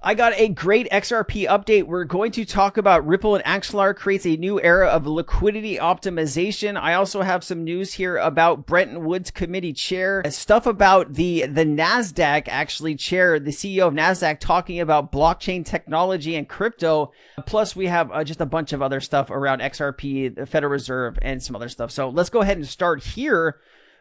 I got a great XRP update. We're going to talk about Ripple and Axelar creates a new era of liquidity optimization. I also have some news here about Bretton Woods committee chair, stuff about the NASDAQ actually chair, the CEO of NASDAQ talking about blockchain technology and crypto. Plus we have just a bunch of other stuff around XRP, the Federal Reserve, and some other stuff. So let's go ahead and start here.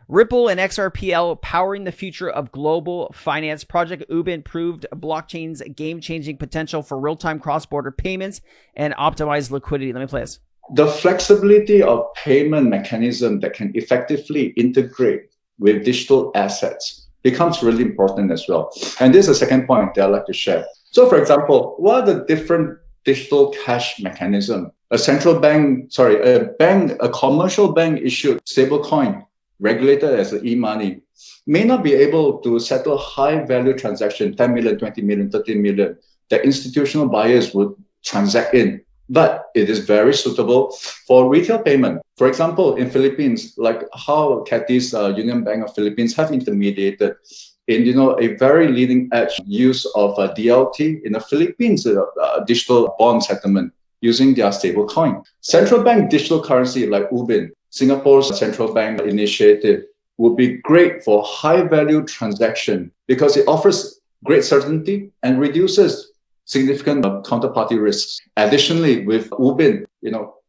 Ripple and XRPL powering the future of global finance. Project Ubin proved blockchain's game-changing potential for real-time cross-border payments and optimized liquidity. Let me play this. The flexibility of payment mechanism that can effectively integrate with digital assets becomes really important as well. And this is the second point that I'd like to share. So for example, what are the different digital cash mechanism? A commercial bank issued stablecoin regulated as an e-money may not be able to settle high-value transaction, 10 million, 20 million, 30 million, that institutional buyers would transact in. But it is very suitable for retail payment. For example, in Philippines, like how Kathy's Union Bank of Philippines have intermediated in a very leading edge use of DLT in the Philippines, digital bond settlement using their stable coin. Central bank digital currency like Ubin, Singapore's central bank initiative, would be great for high-value transaction because it offers great certainty and reduces significant counterparty risks. Additionally, with Ubin,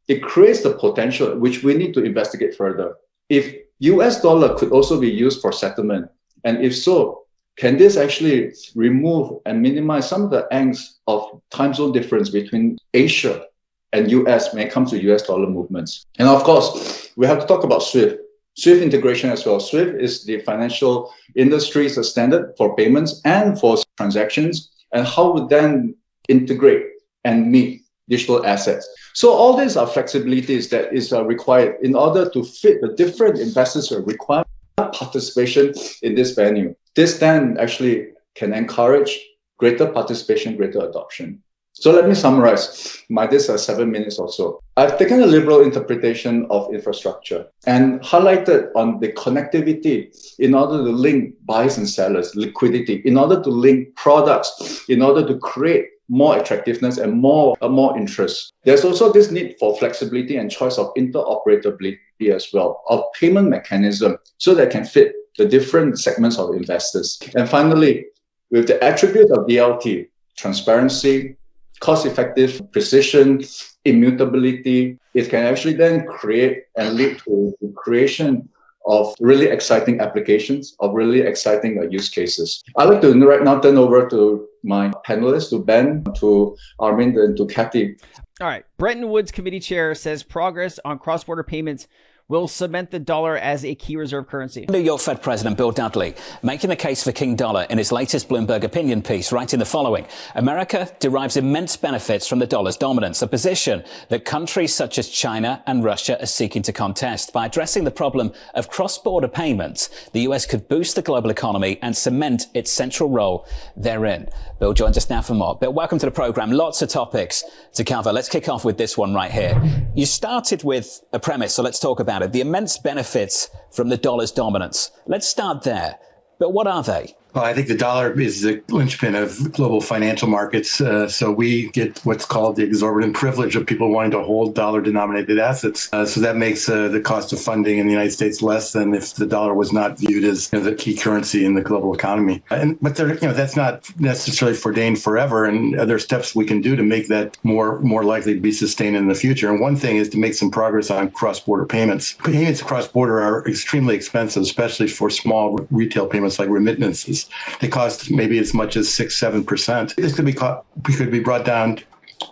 it creates the potential which we need to investigate further. If US dollar could also be used for settlement, and if so, can this actually remove and minimize some of the angst of time zone difference between Asia and US when it comes to US dollar movements? And of course, we have to talk about SWIFT. SWIFT integration as well. SWIFT is the financial industry's standard for payments and for transactions, and how would then integrate and meet digital assets. So all these are flexibilities that is required in order to fit the different investors who require participation in this venue. This then actually can encourage greater participation, greater adoption. So let me summarize this 7 minutes or so. I've taken a liberal interpretation of infrastructure and highlighted on the connectivity in order to link buyers and sellers, liquidity, in order to link products, in order to create more attractiveness and more interest. There's also this need for flexibility and choice of interoperability as well, of payment mechanism, so that can fit the different segments of investors. And finally, with the attribute of DLT, transparency, cost-effective, precision, immutability, it can actually then create and lead to the creation of really exciting applications, of really exciting use cases. I'd like to right now turn over to my panelists, to Ben, to Armin, and to Kathy. All right. Bretton Woods committee chair says progress on cross-border payments will cement the dollar as a key reserve currency. New York Fed President Bill Dudley making the case for King Dollar in his latest Bloomberg opinion piece, writing the following: America derives immense benefits from the dollar's dominance, a position that countries such as China and Russia are seeking to contest. By addressing the problem of cross-border payments, the US could boost the global economy and cement its central role therein. Bill joins us now for more. Bill, welcome to the program. Lots of topics to cover. Let's kick off with this one right here. You started with a premise, so let's talk about it. The immense benefits from the dollar's dominance. Let's start there. But what are they? Well, I think the dollar is the linchpin of global financial markets. So we get what's called the exorbitant privilege of people wanting to hold dollar-denominated assets. So that makes the cost of funding in the United States less than if the dollar was not viewed as the key currency in the global economy. But that's not necessarily ordained forever, and other steps we can do to make that more likely to be sustained in the future. And one thing is to make some progress on cross-border payments. Payments cross-border are extremely expensive, especially for small retail payments like remittances. They cost maybe as much as 6-7%. This could be brought down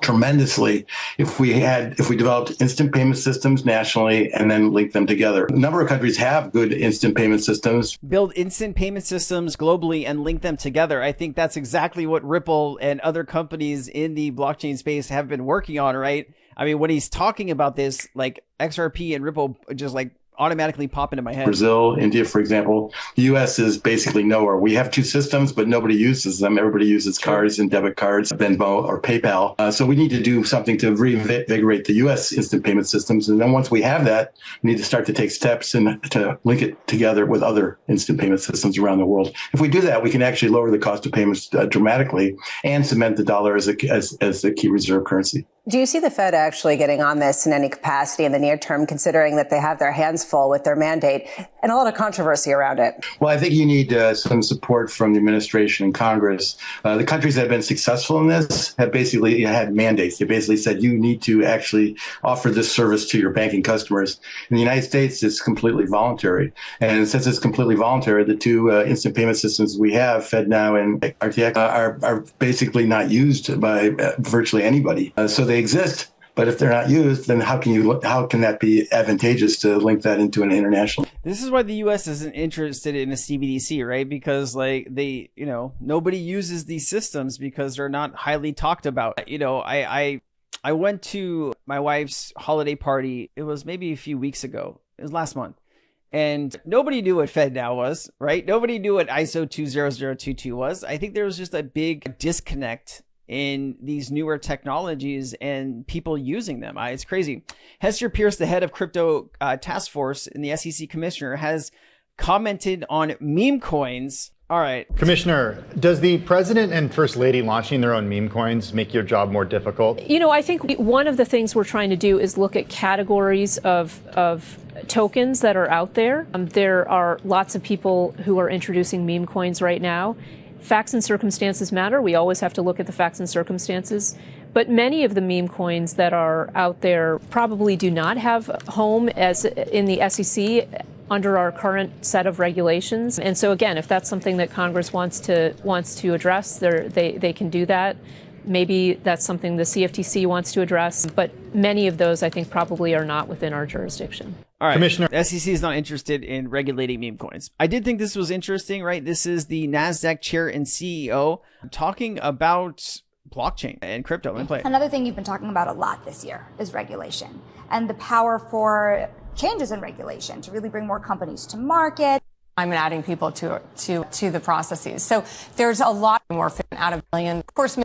tremendously if we developed instant payment systems nationally and then linked them together. A number of countries have good instant payment systems. Build instant payment systems globally and link them together. I think that's exactly what Ripple and other companies in the blockchain space have been working on, right? I mean, when he's talking about this, like XRP and Ripple just like automatically pop into my head. Brazil, India, for example. The U.S. is basically nowhere. We have two systems, but nobody uses them. Everybody uses cards and debit cards, Venmo or PayPal. So we need to do something to reinvigorate the U.S. instant payment systems. And then once we have that, we need to start to take steps and to link it together with other instant payment systems around the world. If we do that, we can actually lower the cost of payments dramatically and cement the dollar as the key reserve currency. Do you see the Fed actually getting on this in any capacity in the near term, considering that they have their hands full with their mandate and a lot of controversy around it? Well, I think you need some support from the administration and Congress. The countries that have been successful in this have basically had mandates. They basically said you need to actually offer this service to your banking customers. In the United States, it's completely voluntary. And since it's completely voluntary, the two instant payment systems we have, FedNow and RTX, are basically not used by virtually anybody. So they exist. But if they're not used, then how can that be advantageous to link that into an international? This is why the U.S. isn't interested in a CBDC, right? Because nobody uses these systems because they're not highly talked about. I went to my wife's holiday party. It was maybe a few weeks ago. It was last month. And nobody knew what FedNow was, right? Nobody knew what ISO 20022 was. I think there was just a big disconnect in these newer technologies and people using them. It's crazy. Hester Pierce, the head of crypto task force and the SEC commissioner, has commented on meme coins. All right. Commissioner, does the president and first lady launching their own meme coins make your job more difficult? I think one of the things we're trying to do is look at categories of tokens that are out there. There are lots of people who are introducing meme coins right now. Facts and circumstances matter. We always have to look at the facts and circumstances. But many of the meme coins that are out there probably do not have a home as in the SEC under our current set of regulations. And so again, if that's something that Congress wants to address, they can do that. Maybe that's something the CFTC wants to address, but many of those I think probably are not within our jurisdiction. All right, Commissioner. The SEC is not interested in regulating meme coins. I did think this was interesting, right? This is the NASDAQ chair and CEO talking about blockchain and crypto. Let me play it. Another thing you've been talking about a lot this year is regulation and the power for changes in regulation to really bring more companies to market. I'm adding people to the processes. So there's a lot more out of a million. Of course,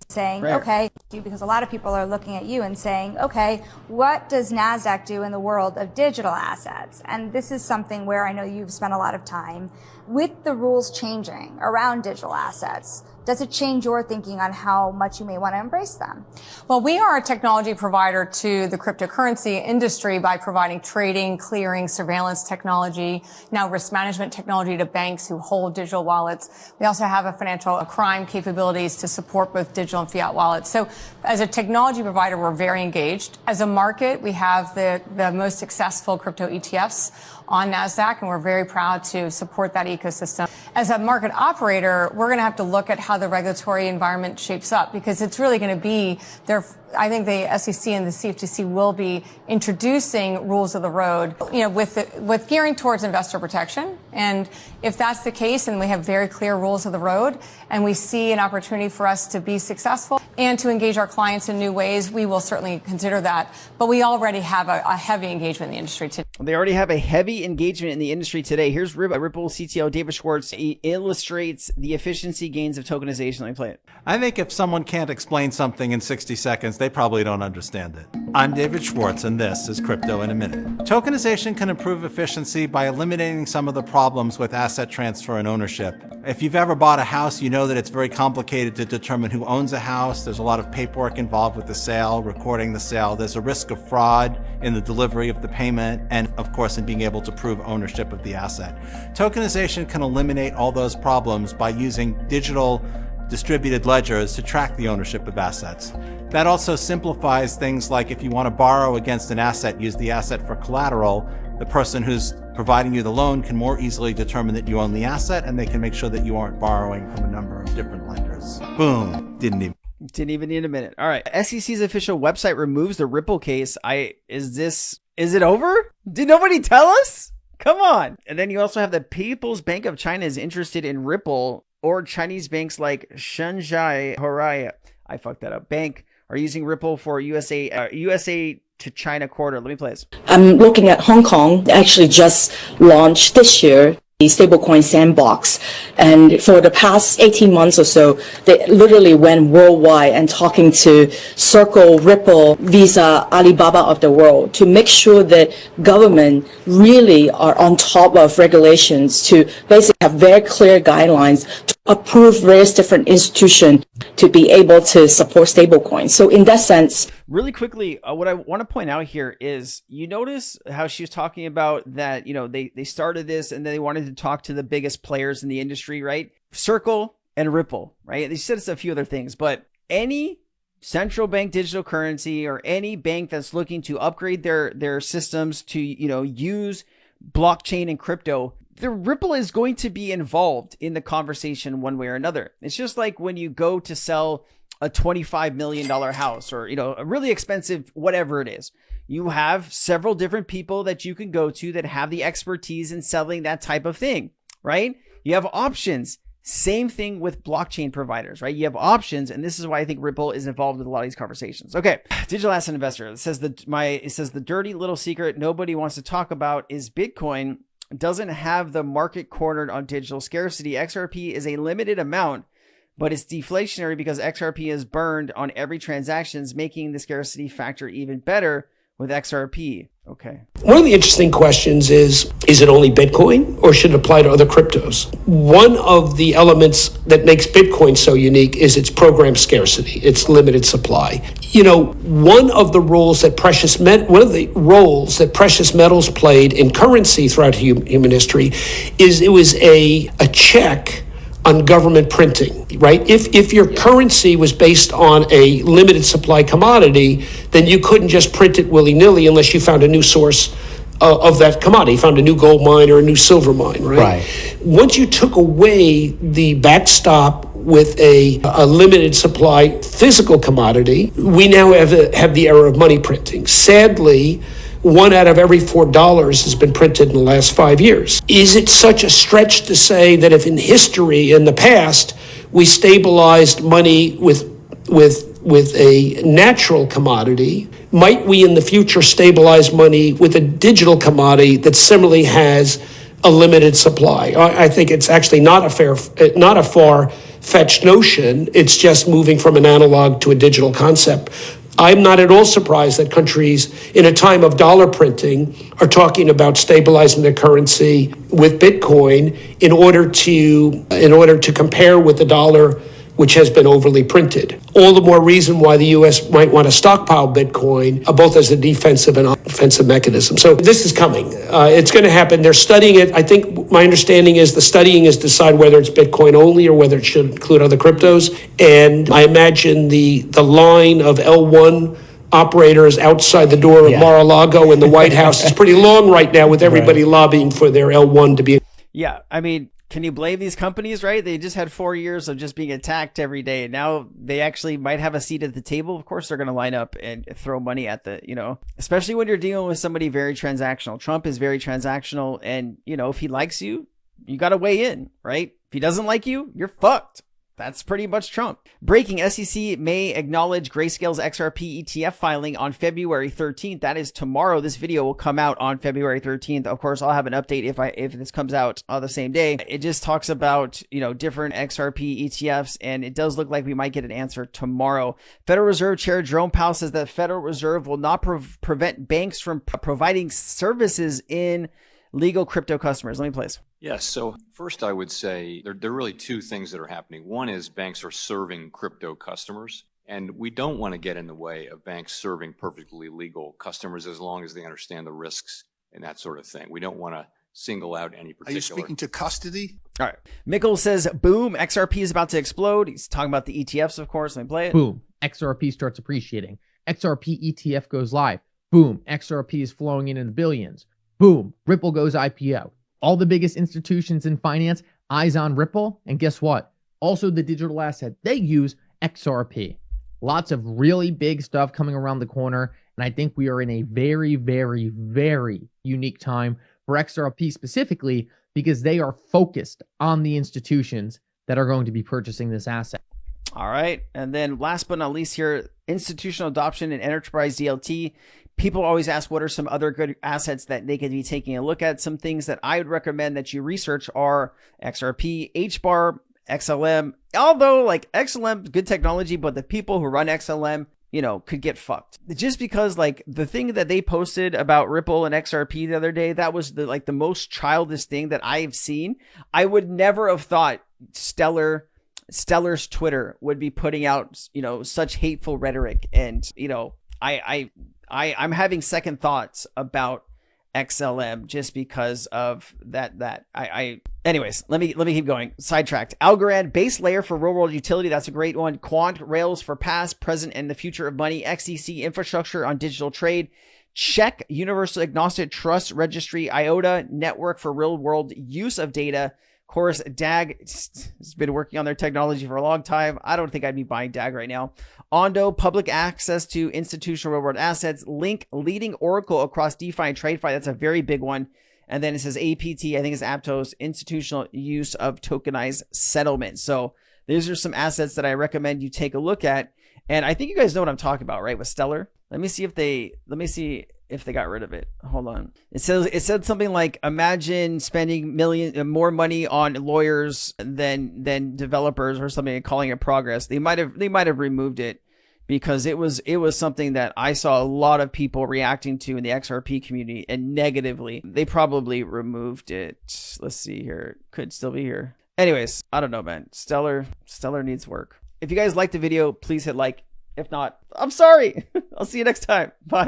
saying, okay, because a lot of people are looking at you and saying, okay, what does NASDAQ do in the world of digital assets? And this is something where I know you've spent a lot of time with the rules changing around digital assets. Does it change your thinking on how much you may want to embrace them? Well, we are a technology provider to the cryptocurrency industry by providing trading, clearing, surveillance technology, now risk management technology to banks who hold digital wallets. We also have a financial crime capabilities to support both digital and fiat wallets. So as a technology provider, we're very engaged. As a market, we have the most successful crypto ETFs on NASDAQ, and we're very proud to support that ecosystem. As a market operator, we're going to have to look at how the regulatory environment shapes up, because it's really going to be there. I think the SEC and the CFTC will be introducing rules of the road, with gearing towards investor protection. And if that's the case, and we have very clear rules of the road, and we see an opportunity for us to be successful and to engage our clients in new ways, we will certainly consider that. But we already have a heavy engagement in the industry today. They already have a heavy engagement in the industry today. Here's Ripple CTO David Schwartz. He illustrates the efficiency gains of tokenization. Let me play it. I think if someone can't explain something in 60 seconds, they probably don't understand it. I'm David Schwartz, and this is Crypto in a Minute. Tokenization can improve efficiency by eliminating some of the problems with asset transfer and ownership. If you've ever bought a house, you know that it's very complicated to determine who owns a house. There's a lot of paperwork involved with the sale, recording the sale. There's a risk of fraud in the delivery of the payment, and of course in being able to prove ownership of the asset. Tokenization can eliminate all those problems by using digital distributed ledgers to track the ownership of assets. That also simplifies things like if you want to borrow against an asset, use the asset for collateral, the person who's providing you the loan can more easily determine that you own the asset, and they can make sure that you aren't borrowing from a number of different lenders. Boom. Didn't even need a minute. All right. SEC's official website removes the Ripple case. Is it over? Did nobody tell us? Come on. And then you also have the People's Bank of China is interested in Ripple, or Chinese banks like Shanghai Horaya. I fucked that up. Bank are using Ripple for USA to China corridor. Let me play this. I'm looking at Hong Kong, actually just launched this year the stablecoin sandbox. And for the past 18 months or so, they literally went worldwide and talking to Circle, Ripple, Visa, Alibaba of the world to make sure that government really are on top of regulations to basically have very clear guidelines to approve various different institutions to be able to support stablecoins. So in that sense, really quickly, what I want to point out here is you notice how she was talking about that, they started this and then they wanted to talk to the biggest players in the industry, right? Circle and Ripple, right? They said it's a few other things, but any central bank digital currency or any bank that's looking to upgrade their systems to, use blockchain and crypto, the Ripple is going to be involved in the conversation one way or another. It's just like when you go to sell a $25 million house or, a really expensive, whatever it is, you have several different people that you can go to that have the expertise in selling that type of thing, right? You have options. Same thing with blockchain providers, right? You have options. And this is why I think Ripple is involved with a lot of these conversations. Okay. Digital asset investor. It says the dirty little secret nobody wants to talk about is Bitcoin doesn't have the market cornered on digital scarcity. XRP is a limited amount, but it's deflationary because XRP is burned on every transactions, making the scarcity factor even better with XRP. Okay. One of the interesting questions is it only Bitcoin or should it apply to other cryptos? One of the elements that makes Bitcoin so unique is its program scarcity, its limited supply. One of the roles that precious metals played in currency throughout human history is it was a check on government printing, right? If your currency was based on a limited supply commodity, then you couldn't just print it willy-nilly unless you found a new source of that commodity, found a new gold mine or a new silver mine, right? Once you took away the backstop with a limited supply physical commodity, we now have the era of money printing. Sadly, 1 out of every $4 has been printed in the last 5 years. Is it such a stretch to say that if in history, in the past, we stabilized money with a natural commodity, might we in the future stabilize money with a digital commodity that similarly has a limited supply? I think it's actually not a far-fetched notion. It's just moving from an analog to a digital concept. I'm not at all surprised that countries in a time of dollar printing are talking about stabilizing their currency with Bitcoin in order to compare with the dollar, which has been overly printed. All the more reason why the U.S. might want to stockpile Bitcoin, both as a defensive and offensive mechanism. So this is coming. It's going to happen. They're studying it. I think my understanding is the studying is to decide whether it's Bitcoin only or whether it should include other cryptos. And I imagine the line of L1 operators outside the door of Mar-a-Lago in the White House is pretty long right now with everybody lobbying for their L1 to be. Yeah, I mean, can you blame these companies, right? They just had 4 years of just being attacked every day. And now they actually might have a seat at the table. Of course, they're going to line up and throw money at especially when you're dealing with somebody very transactional. Trump is very transactional. And, if he likes you, you got to weigh in, right? If he doesn't like you, you're fucked. That's pretty much Trump. Breaking: SEC may acknowledge Grayscale's XRP ETF filing on February 13th. That is tomorrow. This video will come out on February 13th. Of course, I'll have an update if this comes out on the same day. It just talks about, different XRP ETFs, and it does look like we might get an answer tomorrow. Federal Reserve Chair Jerome Powell says that Federal Reserve will not prevent banks from providing services in legal crypto customers. Let me play this. Yes. So first, I would say there are really two things that are happening. One is banks are serving crypto customers, and we don't want to get in the way of banks serving perfectly legal customers as long as they understand the risks and that sort of thing. We don't want to single out any particular. Are you speaking to custody? All right. Mickle says, boom, XRP is about to explode. He's talking about the ETFs, of course. Let me play it. Boom, XRP starts appreciating. XRP ETF goes live. Boom, XRP is flowing in the billions. Boom, Ripple goes IPO. All the biggest institutions in finance, eyes on Ripple. And guess what? Also the digital asset they use, XRP. Lots of really big stuff coming around the corner. And I think we are in a very, very, very unique time for XRP specifically because they are focused on the institutions that are going to be purchasing this asset. All right. And then last but not least here, institutional adoption and enterprise DLT. People always ask what are some other good assets that they could be taking a look at. Some things that I would recommend that you research are XRP, HBAR, XLM. Although like XLM, good technology, but the people who run XLM, you know, could get fucked. Just because like the thing that they posted about Ripple and XRP the other day, that was the most childish thing that I've seen. I would never have thought Stellar's Twitter would be putting out, you know, such hateful rhetoric. And, you know, I'm having second thoughts about XLM just because of that. Anyways, let me keep going. Sidetracked. Algorand, base layer for real world utility. That's a great one. Quant, rails for past, present, and the future of money. XEC, infrastructure on digital trade. Check, universal agnostic trust registry. IOTA, network for real world use of data. Of course, DAG has been working on their technology for a long time. I don't think I'd be buying DAG right now. Ondo, public access to institutional real world assets. Link, leading Oracle across DeFi and TradeFi. That's a very big one. And then it says APT, I think it's Aptos, institutional use of tokenized settlement. So these are some assets that I recommend you take a look at. And I think you guys know what I'm talking about, right? With Stellar. Let me see if they got rid of it. Hold on. It said something like, imagine spending more money on lawyers than developers or something and calling it progress. They might have removed it because it was something that I saw a lot of people reacting to in the XRP community and negatively. They probably removed it. Let's see here. Could still be here. Anyways, I don't know, man. Stellar needs work. If you guys liked the video, please hit like. If not, I'm sorry. I'll see you next time. Bye.